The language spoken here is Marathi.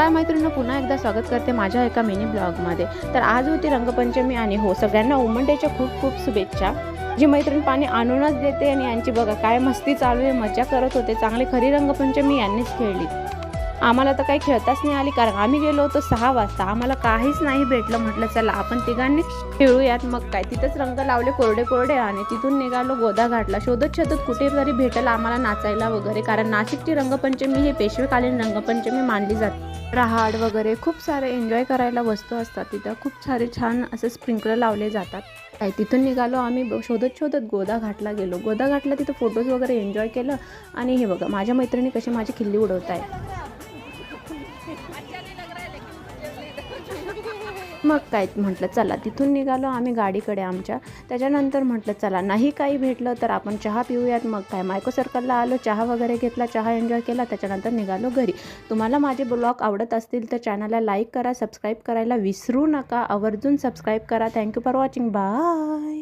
नमस्कार मैत्रिणींनो, पुन्हा एकदा स्वागत करते माझ्या एका मिनी ब्लॉगमध्ये। तर आज होती रंगपंचमी आणि हो सगळ्यांना वुमन डेच्या खूप खूप शुभेच्छा। जी मैत्रीण पाणी आणूनच देते आणि यांची बघा काय मस्ती चालू आहे, मजा करत होते। चांगली खरी रंगपंचमी यांनीच खेळली। आम्हाला तर काही खेळताच नाही आली, कारण आम्ही गेलो होतो 6 वाजता, आम्हाला काहीच नाही भेटलं। म्हटलं चला आपण तिघांनी खेळूयात। मग काय तिथंच रंग लावले कोरडे कोरडे आणि तिथून निघालो गोदा घाटला। शोधत शोधत कुठेतरी भेटलं आम्हाला नाचायला वगैरे, कारण नाशिकची रंगपंचमी ही पेशवेकालीन रंगपंचमी मानली जाते। रहाड वगैरे खूप सारे एन्जॉय करायला वस्तू असतात तिथं, खूप सारे छान असे स्प्रिंकलर लावले जातात। काय तिथून निघालो आम्ही शोधत शोधत गोदा घाटला गेलो। गोदा घाटला तिथं फोटोज वगैरे एन्जॉय केलं आणि हे बघा माझ्या मैत्रिणी कशी माझी खिल्ली उडवत आहे। मग काय म्हटलं चला तिथून निघालो आम्ही गाडीकडे आमच्या। त्याच्यानंतर म्हटलं चला नाही काही भेटलं तर आपण चहा पिऊयात। मग काय मायको सर्कलला आलो, चहा वगैरे घेतला, चहा एन्जॉय केला, त्याच्यानंतर निघालो घरी। तुम्हाला माझे ब्लॉग आवडत असतील तर चॅनलला लाईक करा, सबस्क्राईब करायला विसरू नका। आवर्जून सबस्क्राईब करा। Thank you for watching, bye.